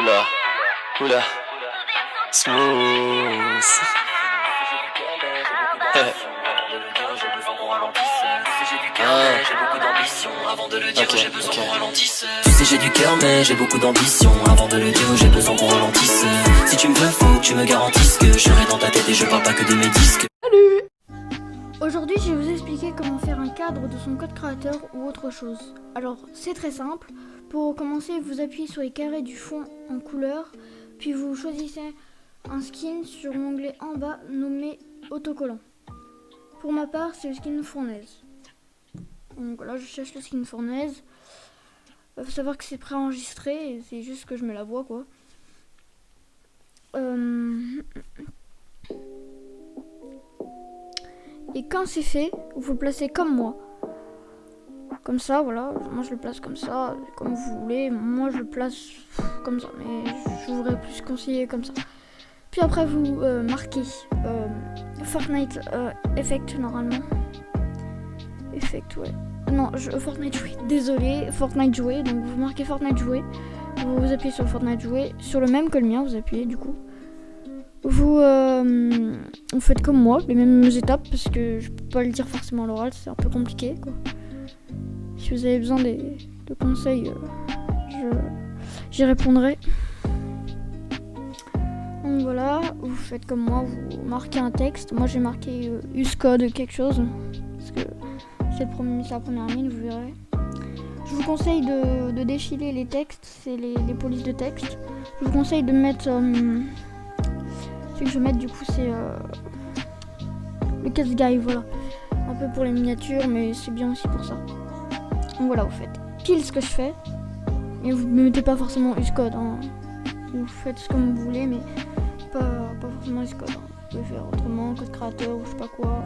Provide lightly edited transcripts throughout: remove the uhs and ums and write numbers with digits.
Oula, oula, smooth. Tu sais j'ai du cœur mais j'ai beaucoup d'ambition. Avant de le dire j'ai besoin qu'on ralentisse. Si tu me veux faut que tu me garantisses que je serai dans ta tête et je parle pas que de mes disques. Salut! Aujourd'hui je vais vous expliquer comment faire un cadre de son code créateur ou autre chose. Alors c'est très simple. Pour commencer vous appuyez sur les carrés du fond en couleur. Puis vous choisissez un skin sur l'onglet en bas nommé autocollant. Pour ma part c'est le skin fournaise. Donc là je cherche le skin fournaise. Faut savoir que c'est préenregistré et c'est juste que je mets la voix quoi. Et quand c'est fait, vous le placez comme moi. Comme ça, voilà. Moi je le place comme ça, comme vous voulez. Moi je le place comme ça, mais je voudrais plus conseiller comme ça. Puis après vous marquez Fortnite Effect normalement. Effect, ouais. Non, Fortnite jouer. Désolé, Fortnite jouer. Donc vous marquez Fortnite jouer. Vous appuyez sur Fortnite jouer. Sur le même que le mien, vous appuyez du coup. Vous faites comme moi, les mêmes étapes. Parce que je peux pas le dire forcément à l'oral, c'est un peu compliqué quoi. Si vous avez besoin de conseils, j'y répondrai. Donc voilà, vous faites comme moi, vous marquez un texte. Moi j'ai marqué use code quelque chose. Parce que c'est la première ligne, vous verrez. Je vous conseille de défiler les textes, c'est les polices de texte. Je vous conseille de mettre... ce que je vais mettre du coup c'est le cast guy, voilà. Un peu pour les miniatures, mais c'est bien aussi pour ça. Donc voilà, vous faites pile ce que je fais. Et vous ne mettez pas forcément UseCode. Hein. Vous faites comme vous voulez, mais pas forcément UseCode. Hein. Vous pouvez faire autrement, code créateur ou je sais pas quoi.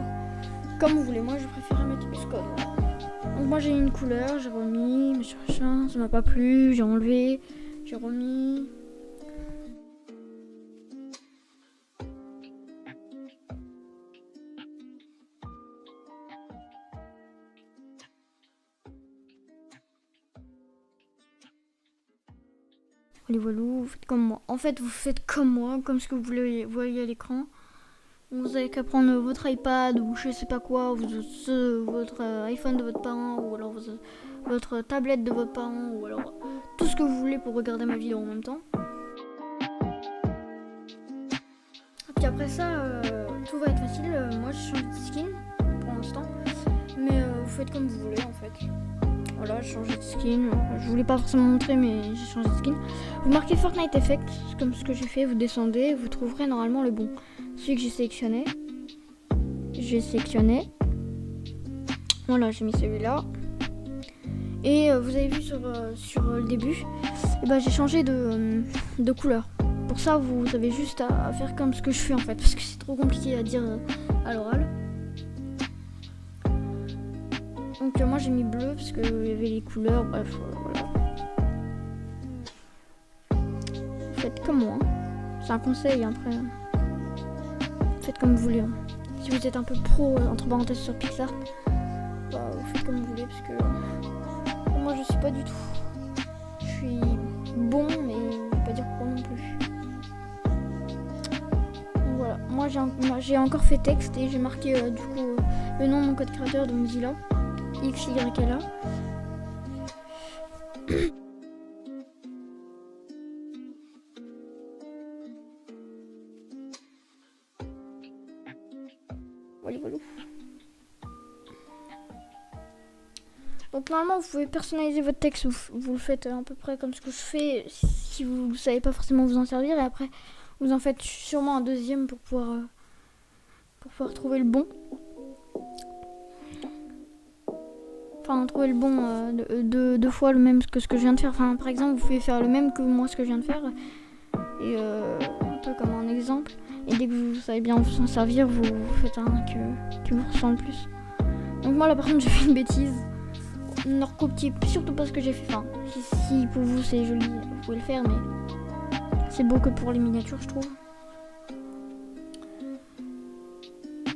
Comme vous voulez, moi je préfère mettre UseCode. Voilà. Donc moi j'ai une couleur, j'ai remis, machin, ça m'a pas plu, j'ai enlevé, j'ai remis. Allez voilà, vous faites comme moi. En fait, vous faites comme moi, comme ce que vous voyez à l'écran. Vous avez qu'à prendre votre iPad ou je sais pas quoi, votre iPhone de votre parent ou alors votre tablette de votre parent ou alors tout ce que vous voulez pour regarder ma vidéo en même temps. Et puis après ça, tout va être facile. Moi, je change de skin pour l'instant, mais vous faites comme vous voulez en fait. Voilà, j'ai changé de skin. Je voulais pas forcément montrer, mais j'ai changé de skin. Vous marquez Fortnite Effect, comme ce que j'ai fait. Vous descendez, vous trouverez normalement le bon. Celui que j'ai sélectionné. Voilà, j'ai mis celui-là. Et vous avez vu sur le début, et ben, j'ai changé de couleur. Pour ça, vous avez juste à faire comme ce que je fais en fait, parce que c'est trop compliqué à dire à l'oral. Donc moi j'ai mis bleu parce qu'il y avait les couleurs, bref, voilà. Faites comme moi, hein. C'est un conseil après. Faites comme vous voulez. Hein. Si vous êtes un peu pro, entre parenthèses sur Pixar, bah, vous faites comme vous voulez parce que moi je suis pas du tout. Je suis bon mais je vais pas dire pro non plus. Donc voilà, moi j'ai encore fait texte et j'ai marqué du coup le nom de mon code créateur de Mozilla. XYLA. Voilà. Donc normalement vous pouvez personnaliser votre texte, vous le faites à peu près comme ce que je fais si vous ne savez pas forcément vous en servir et après vous en faites sûrement un deuxième pour pouvoir trouver le bon. Enfin, trouver le bon deux fois le même que ce que je viens de faire. Enfin, par exemple, vous pouvez faire le même que moi ce que je viens de faire. Et un peu comme un exemple. Et dès que vous savez bien vous en servir, vous faites un qui vous ressemble plus. Donc moi là par contre j'ai fait une bêtise. Ne recopiez surtout pas ce que j'ai fait. Enfin, si pour vous c'est joli, vous pouvez le faire, mais c'est beau que pour les miniatures je trouve.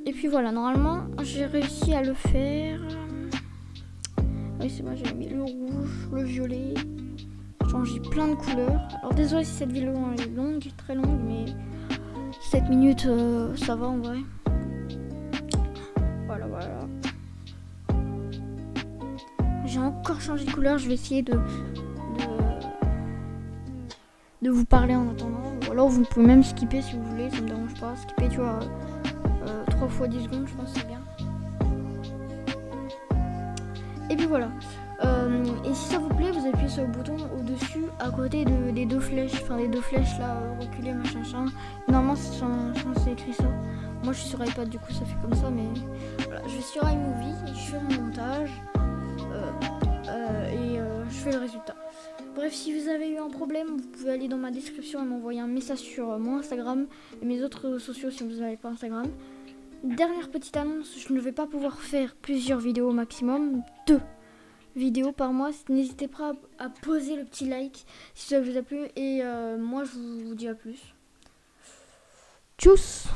Et puis voilà, normalement j'ai réussi à le faire. Oui, c'est moi, j'ai mis le rouge, le violet. Je changer plein de couleurs. Alors désolé si cette vidéo est longue, très longue, mais 7 minutes ça va en vrai. Voilà. J'ai encore changé de couleur, je vais essayer de vous parler en attendant. Ou alors vous pouvez même skipper si vous voulez, ça me dérange pas. Skipper, tu vois, 3 fois 10 secondes, je pense que c'est bien. Et puis voilà. Et si ça vous plaît, vous appuyez sur le bouton au-dessus, à côté des deux flèches, là, reculer, machin. Normalement, c'est censé écrit ça. Moi, je suis sur iPad, du coup, ça fait comme ça, mais voilà. Je vais sur iMovie, je fais mon montage, et je fais le résultat. Bref, si vous avez eu un problème, vous pouvez aller dans ma description et m'envoyer un message sur mon Instagram et mes autres réseaux sociaux si vous n'avez pas Instagram. Dernière petite annonce, je ne vais pas pouvoir faire plusieurs vidéos au maximum, 2 vidéos par mois. N'hésitez pas à poser le petit like si ça vous a plu et moi je vous dis à plus. Tchuss!